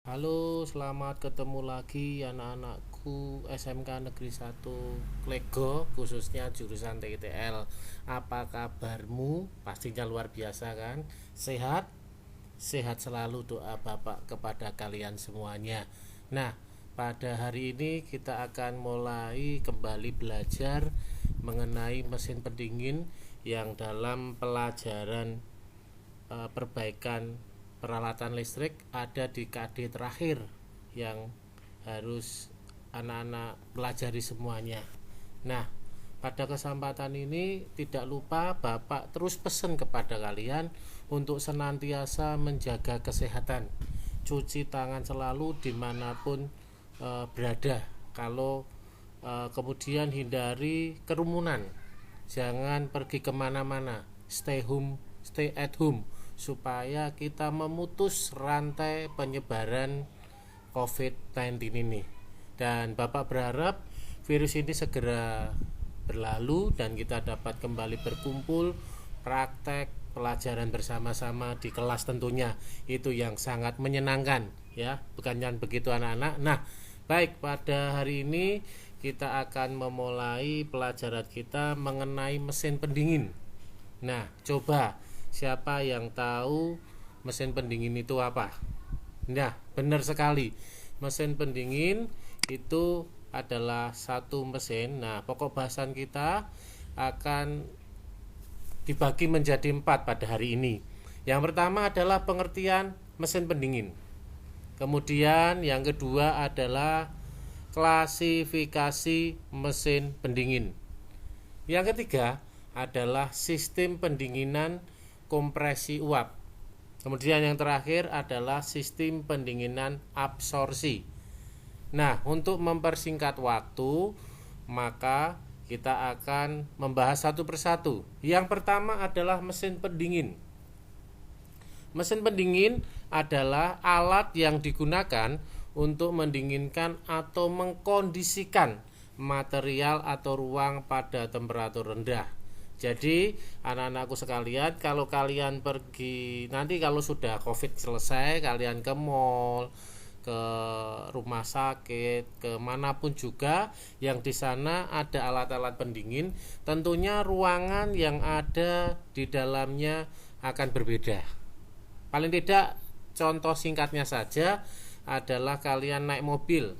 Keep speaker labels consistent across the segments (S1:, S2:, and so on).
S1: Halo, selamat ketemu lagi anak-anakku SMK Negeri 1 Klego, khususnya jurusan TTL. Apa kabarmu? Pastinya luar biasa kan? Sehat? Sehat selalu, doa Bapak kepada kalian semuanya. Nah, pada hari ini kita akan mulai kembali belajar mengenai mesin pendingin yang dalam pelajaran perbaikan peralatan listrik ada di KD terakhir yang harus anak-anak pelajari semuanya. Nah, pada kesempatan ini tidak lupa Bapak terus pesan kepada kalian untuk senantiasa menjaga kesehatan, cuci tangan selalu dimanapun berada. Kalau kemudian hindari kerumunan, jangan pergi kemana-mana, stay at home, supaya kita memutus rantai penyebaran COVID-19 ini. Dan Bapak berharap virus ini segera berlalu dan kita dapat kembali berkumpul, praktek, pelajaran bersama-sama di kelas tentunya. Itu yang sangat menyenangkan ya, bukannya begitu anak-anak. Nah, baik, pada hari ini kita akan memulai pelajaran kita mengenai mesin pendingin. Nah, coba siapa yang tahu mesin pendingin itu apa? Nah, benar sekali. Mesin pendingin itu adalah satu mesin. Nah, pokok bahasan kita akan dibagi menjadi 4 pada hari ini. Yang pertama adalah pengertian mesin pendingin. Kemudian yang kedua adalah klasifikasi mesin pendingin. Yang ketiga adalah sistem pendinginan kompresi uap. Kemudian yang terakhir adalah sistem pendinginan absorpsi. Nah, untuk mempersingkat waktu, maka kita akan membahas satu persatu. Yang pertama adalah mesin pendingin. Mesin pendingin adalah alat yang digunakan untuk mendinginkan atau mengkondisikan material atau ruang pada temperatur rendah. Jadi anak-anakku sekalian, kalau kalian pergi nanti, kalau sudah COVID selesai, kalian ke mall, ke rumah sakit, ke manapun juga yang di sana ada alat-alat pendingin, tentunya ruangan yang ada di dalamnya akan berbeda. Paling tidak contoh singkatnya saja adalah kalian naik mobil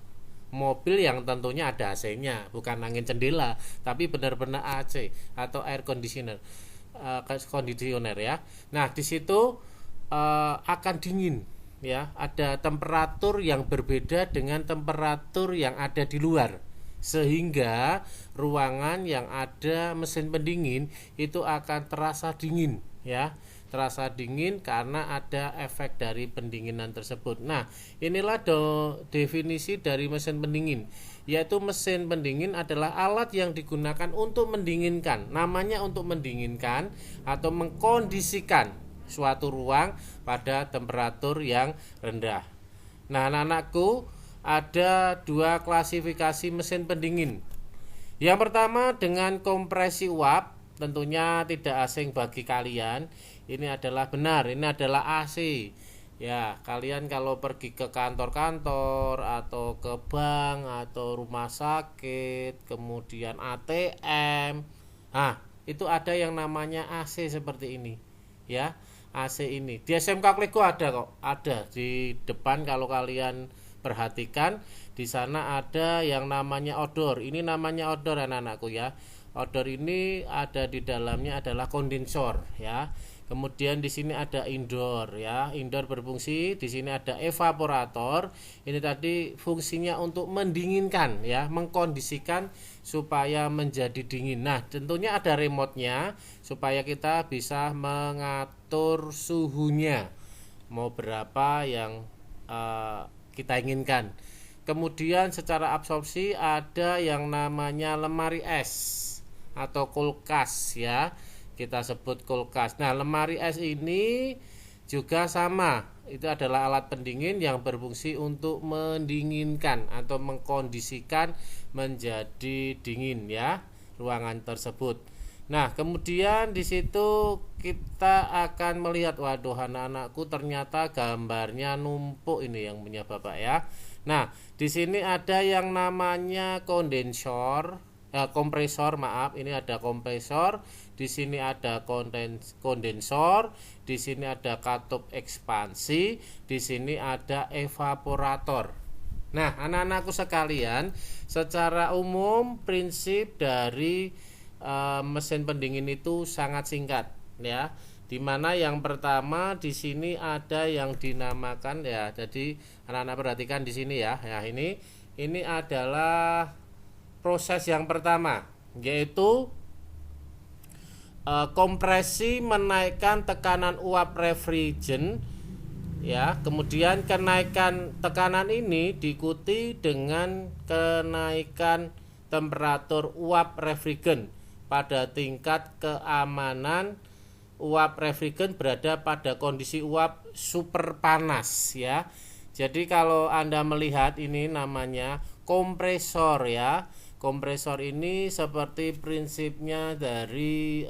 S1: yang tentunya ada AC-nya, bukan angin jendela, tapi benar-benar AC atau air conditioner, kondisioner ya. Nah, di situ akan dingin ya, ada temperatur yang berbeda dengan temperatur yang ada di luar, sehingga ruangan yang ada mesin pendingin itu akan terasa dingin ya, terasa dingin karena ada efek dari pendinginan tersebut. Nah, inilah definisi dari mesin pendingin, yaitu mesin pendingin adalah alat yang digunakan untuk mendinginkan. Namanya untuk mendinginkan atau mengkondisikan suatu ruang pada temperatur yang rendah. Nah, anak-anakku, ada dua klasifikasi mesin pendingin. Yang pertama dengan kompresi uap, tentunya tidak asing bagi kalian. Ini adalah benar, ini adalah AC. Ya, kalian kalau pergi ke kantor-kantor atau ke bank atau rumah sakit, kemudian ATM, nah, itu ada yang namanya AC seperti ini. Ya, AC ini di SMK Klego ada kok, ada di depan. Kalau kalian perhatikan, di sana ada yang namanya outdoor. Ini namanya outdoor anak-anakku ya. Outdoor ini ada di dalamnya adalah kondensor ya. Kemudian di sini ada indoor ya. Indoor berfungsi, di sini ada evaporator. Ini tadi fungsinya untuk mendinginkan ya, mengkondisikan supaya menjadi dingin. Nah, tentunya ada remote-nya supaya kita bisa mengatur suhunya mau berapa yang kita inginkan. Kemudian secara absorpsi ada yang namanya lemari es atau kulkas ya, kita sebut kulkas. Nah, lemari es ini juga sama, itu adalah alat pendingin yang berfungsi untuk mendinginkan atau mengkondisikan menjadi dingin ya ruangan tersebut. Nah, kemudian di situ kita akan melihat, waduh anak-anakku ternyata gambarnya numpuk ini yang punya Bapak ya. Nah, di sini ada yang namanya kompresor, maaf, ini ada kompresor, di sini ada kondensor, di sini ada katup ekspansi, di sini ada evaporator. Nah, anak-anakku sekalian, secara umum prinsip dari mesin pendingin itu sangat singkat ya. Dimana yang pertama di sini ada yang dinamakan ya. Jadi anak-anak perhatikan di sini ya. Ya ini adalah proses yang pertama, yaitu kompresi menaikkan tekanan uap refrigerant ya. Kemudian kenaikan tekanan ini diikuti dengan kenaikan temperatur uap refrigerant pada tingkat keamanan. Uap refrigerant berada pada kondisi uap super panas ya. Jadi kalau Anda melihat ini namanya kompresor ya. Kompresor ini seperti prinsipnya dari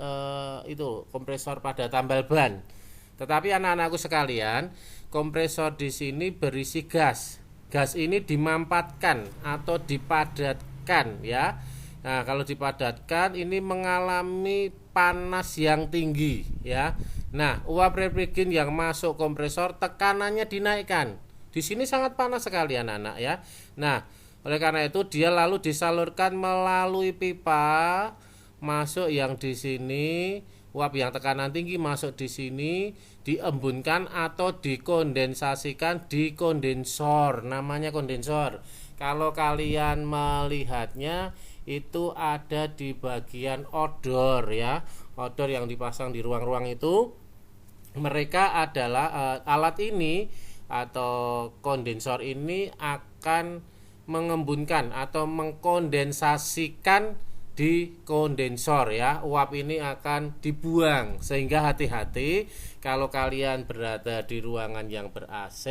S1: kompresor pada tambal ban. Tetapi anak-anakku sekalian, kompresor di sini berisi gas. Gas ini dimampatkan atau dipadatkan ya. Nah, kalau dipadatkan ini mengalami panas yang tinggi ya. Nah, uap refrigerant yang masuk kompresor tekanannya dinaikkan. Di sini sangat panas sekali anak-anak ya. Nah, oleh karena itu dia lalu disalurkan melalui pipa masuk yang di sini. Uap yang tekanan tinggi masuk di sini, diembunkan atau dikondensasikan di kondensor. Namanya kondensor. Kalau kalian melihatnya itu ada di bagian odor ya. Odor yang dipasang di ruang-ruang itu, mereka adalah alat ini atau kondensor ini akan mengembunkan atau mengkondensasikan di kondensor ya. Uap ini akan dibuang, sehingga hati-hati kalau kalian berada di ruangan yang ber-AC,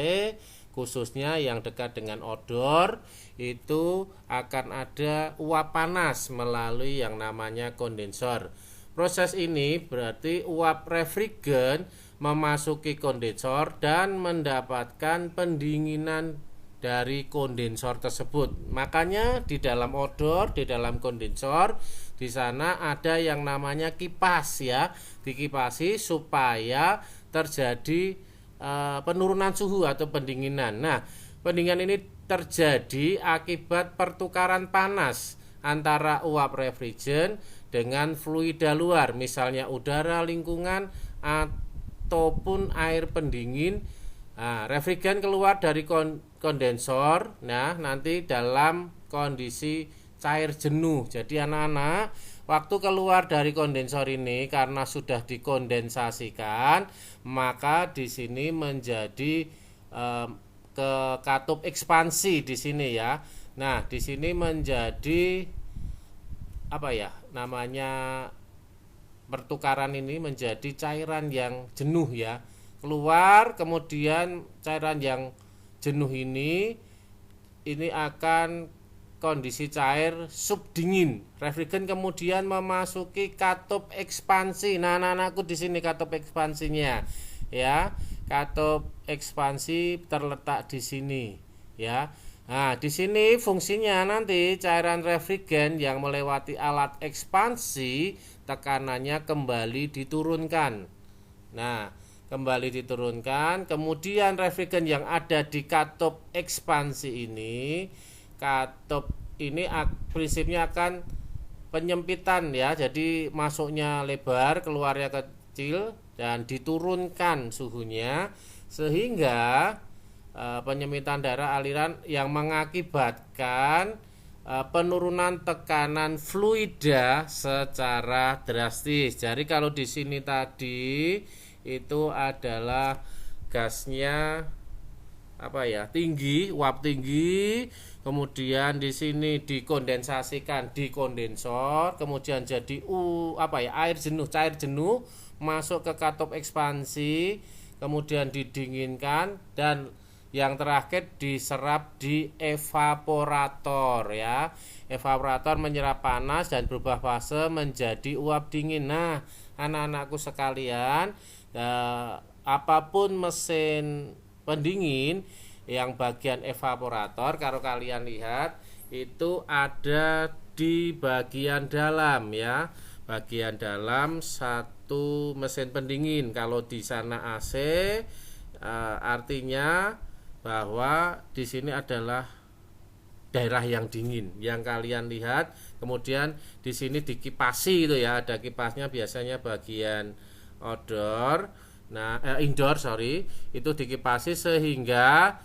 S1: khususnya yang dekat dengan odor, itu akan ada uap panas melalui yang namanya kondensor. Proses ini berarti uap refrigerant memasuki kondensor dan mendapatkan pendinginan dari kondensor tersebut. Makanya di dalam odor, di dalam kondensor, di sana ada yang namanya kipas ya. Dikipasi supaya terjadi penurunan suhu atau pendinginan. Nah, pendinginan ini terjadi akibat pertukaran panas antara uap refrigerant dengan fluida luar, misalnya udara lingkungan ataupun air pendingin. Nah, refrigerant keluar dari kondensor, nah nanti dalam kondisi cair jenuh. Jadi anak-anak, waktu keluar dari kondensor ini karena sudah dikondensasikan, maka di sini menjadi ke katup ekspansi di sini ya. Nah, di sini menjadi apa ya? Namanya pertukaran ini menjadi cairan yang jenuh ya. Keluar, kemudian cairan yang jenuh ini akan kondisi cair subdingin. Refrigerant kemudian memasuki katup ekspansi. Nah, anak-anakku di sini katup ekspansinya ya. Katup ekspansi terletak di sini ya. Nah, di sini fungsinya nanti cairan refrigerant yang melewati alat ekspansi tekanannya kembali diturunkan. Nah, kembali diturunkan, kemudian refrigerant yang ada di katup ekspansi ini, katup ini prinsipnya akan penyempitan ya. Jadi masuknya lebar, keluarnya kecil, dan diturunkan suhunya sehingga penyempitan darah aliran yang mengakibatkan penurunan tekanan fluida secara drastis. Jadi kalau di sini tadi itu adalah gasnya tinggi, uap tinggi, kemudian di sini dikondensasikan di kondensor, kemudian jadi air jenuh, cair jenuh masuk ke katup ekspansi, kemudian didinginkan dan Yang terakhir diserap di evaporator ya. Evaporator menyerap panas dan berubah fase menjadi uap dingin. Nah, anak-anakku sekalian, apapun mesin pendingin yang bagian evaporator, kalau kalian lihat itu ada di bagian dalam ya. Bagian dalam satu mesin pendingin. Kalau di sana AC, artinya bahwa di sini adalah daerah yang dingin yang kalian lihat. Kemudian di sini dikipasi itu ya, ada kipasnya biasanya bagian outdoor. Nah, indoor sorry, itu dikipasi sehingga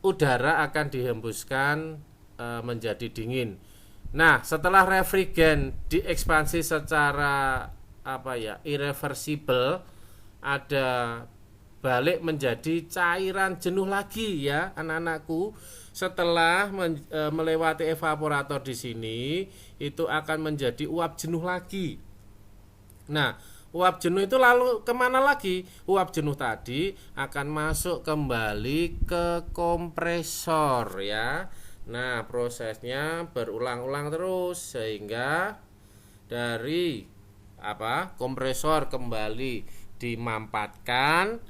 S1: udara akan dihembuskan menjadi dingin. Nah, setelah refrigen diekspansi secara irreversible, ada balik menjadi cairan jenuh lagi ya anak-anakku. Setelah melewati evaporator di sini, itu akan menjadi uap jenuh lagi. Nah, uap jenuh itu lalu kemana lagi? Uap jenuh tadi akan masuk kembali ke kompresor ya. Nah, prosesnya berulang-ulang terus sehingga dari kompresor kembali dimampatkan,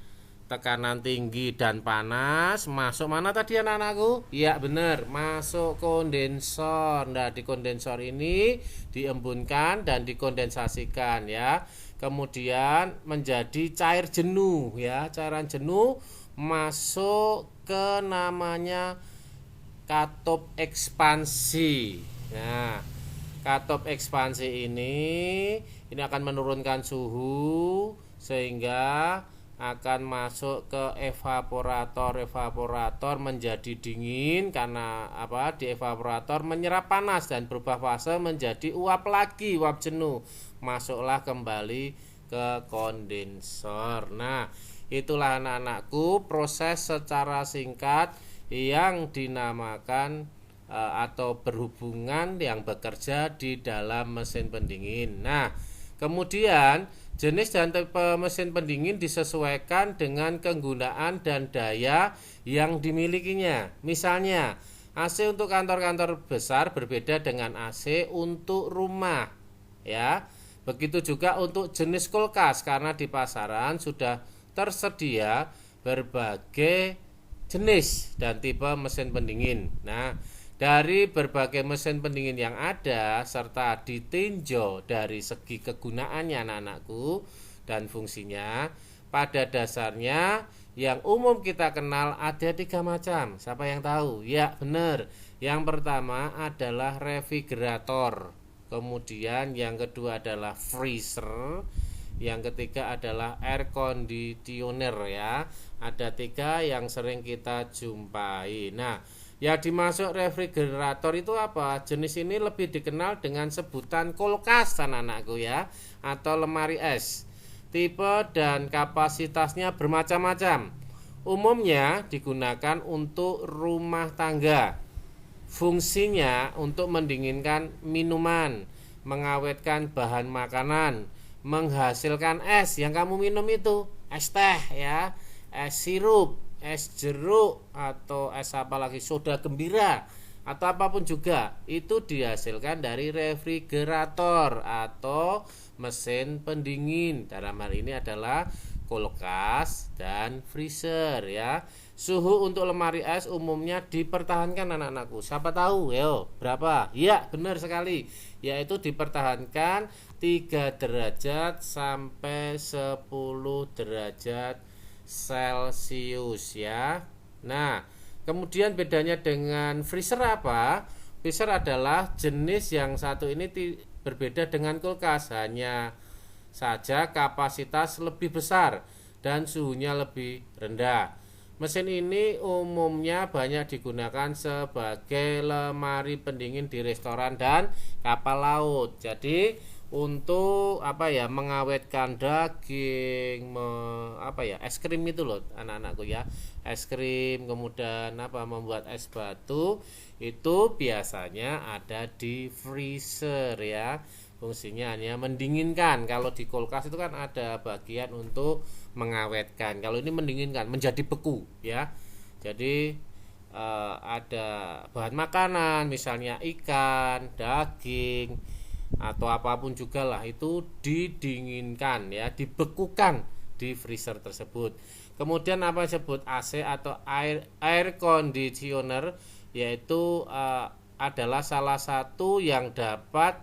S1: tekanan tinggi dan panas masuk mana tadi anak-anakku? Ya benar, masuk kondensor. Nah, di kondensor ini diembunkan dan dikondensasikan ya. Kemudian menjadi cair jenuh ya. Cairan jenuh masuk ke namanya katup ekspansi. Nah, katup ekspansi ini akan menurunkan suhu sehingga akan masuk ke evaporator menjadi dingin karena di evaporator menyerap panas dan berubah fase menjadi uap lagi, uap jenuh, masuklah kembali ke kondensor. Nah, itulah anak-anakku proses secara singkat yang dinamakan atau berhubungan yang bekerja di dalam mesin pendingin. Nah, kemudian jenis dan tipe mesin pendingin disesuaikan dengan kegunaan dan daya yang dimilikinya. Misalnya, AC untuk kantor-kantor besar berbeda dengan AC untuk rumah. Ya. Begitu juga untuk jenis kulkas karena di pasaran sudah tersedia berbagai jenis dan tipe mesin pendingin. Nah, dari berbagai mesin pendingin yang ada serta ditinjau dari segi kegunaannya anak-anakku dan fungsinya, pada dasarnya yang umum kita kenal ada 3 macam. Siapa yang tahu? Ya benar. Yang pertama adalah refrigerator, kemudian yang kedua adalah freezer, yang ketiga adalah air conditioner ya. Ada 3 yang sering kita jumpai. Nah, ya dimasuk refrigerator itu apa? Jenis ini lebih dikenal dengan sebutan kulkas anak-anakku ya, atau lemari es. Tipe dan kapasitasnya bermacam-macam. Umumnya digunakan untuk rumah tangga. Fungsinya untuk mendinginkan minuman, mengawetkan bahan makanan, menghasilkan es yang kamu minum itu, es teh ya, es sirup, es jeruk, atau es apalagi, soda gembira, atau apapun juga, itu dihasilkan dari refrigerator atau mesin pendingin. Dalam hal ini adalah kulkas dan freezer ya. Suhu untuk lemari es umumnya dipertahankan anak-anakku. Siapa tahu? Yo, berapa? Ya, benar sekali. Yaitu dipertahankan 3 derajat sampai 10 derajat Celcius ya. Nah, kemudian bedanya dengan freezer apa? Freezer adalah jenis yang satu ini berbeda dengan kulkas, hanya saja kapasitas lebih besar dan suhunya lebih rendah. Mesin ini umumnya banyak digunakan sebagai lemari pendingin di restoran dan kapal laut. Jadi untuk mengawetkan daging, es krim itu loh anak-anakku ya, es krim, kemudian membuat es batu, itu biasanya ada di freezer ya. Fungsinya hanya mendinginkan. Kalau di kulkas itu kan ada bagian untuk mengawetkan. Kalau ini mendinginkan, menjadi beku ya. Jadi ada bahan makanan misalnya ikan, daging atau apapun juga lah, itu didinginkan ya, dibekukan di freezer tersebut. Kemudian apa disebut AC atau air conditioner, yaitu adalah salah satu yang dapat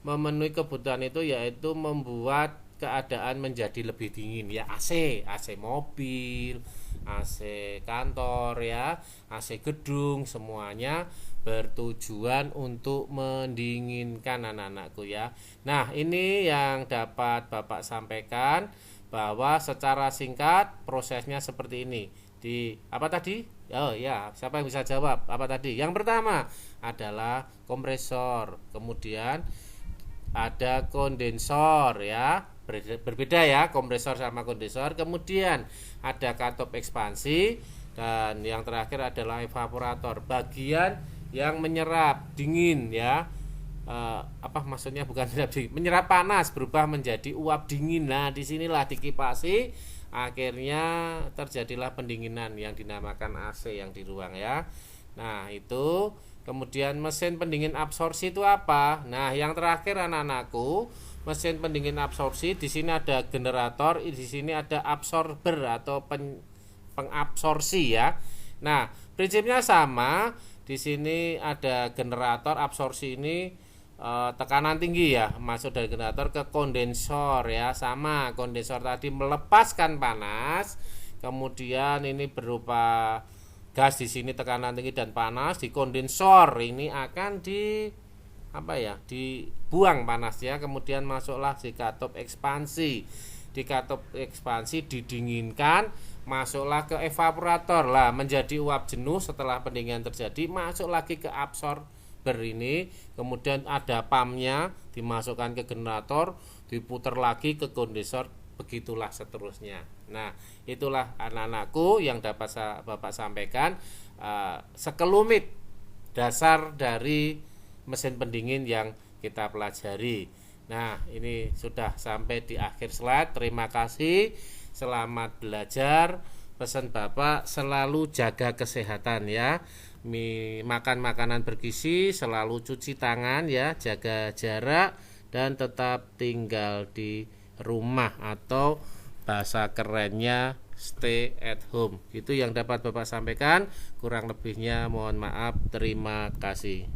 S1: memenuhi kebutuhan itu, yaitu membuat keadaan menjadi lebih dingin ya. AC mobil, AC kantor ya, AC gedung, semuanya bertujuan untuk mendinginkan anak-anakku ya. Nah, ini yang dapat Bapak sampaikan, bahwa secara singkat prosesnya seperti ini. Di apa tadi? Oh ya, siapa yang bisa jawab? Apa tadi? Yang pertama adalah kompresor, kemudian ada kondensor ya, berbeda ya kompresor sama kondensor. Kemudian ada katup ekspansi, dan yang terakhir adalah evaporator, bagian yang menyerap dingin ya. Apa maksudnya, bukan menyerap panas berubah menjadi uap dingin. Nah, disinilah dikipasi, akhirnya terjadilah pendinginan yang dinamakan AC yang di ruang ya. Nah, itu. Kemudian mesin pendingin absorpsi itu apa? Nah, yang terakhir anak-anakku, mesin pendingin absorpsi, di sini ada generator, di sini ada absorber atau pengabsorpsi ya. Nah, prinsipnya sama. Di sini ada generator, absorpsi ini tekanan tinggi ya, masuk dari generator ke kondensor ya, sama. Kondensor tadi melepaskan panas, kemudian ini berupa gas, di sini tekanan tinggi dan panas. Di kondensor ini akan dibuang panasnya, kemudian masuklah di katup ekspansi. Di katup ekspansi didinginkan, masuklah ke evaporator lah, menjadi uap jenuh. Setelah pendinginan terjadi, masuk lagi ke absorber ini, kemudian ada pumpnya, dimasukkan ke generator, diputar lagi ke kondensor, begitulah seterusnya. Nah, itulah anak-anakku yang dapat Bapak sampaikan, sekelumit dasar dari mesin pendingin yang kita pelajari. Nah, ini sudah sampai di akhir slide. Terima kasih, selamat belajar. Pesan Bapak, selalu jaga kesehatan ya, makan makanan bergizi, selalu cuci tangan ya, jaga jarak, dan tetap tinggal di rumah, atau bahasa kerennya stay at home. Itu yang dapat Bapak sampaikan, kurang lebihnya mohon maaf. Terima kasih.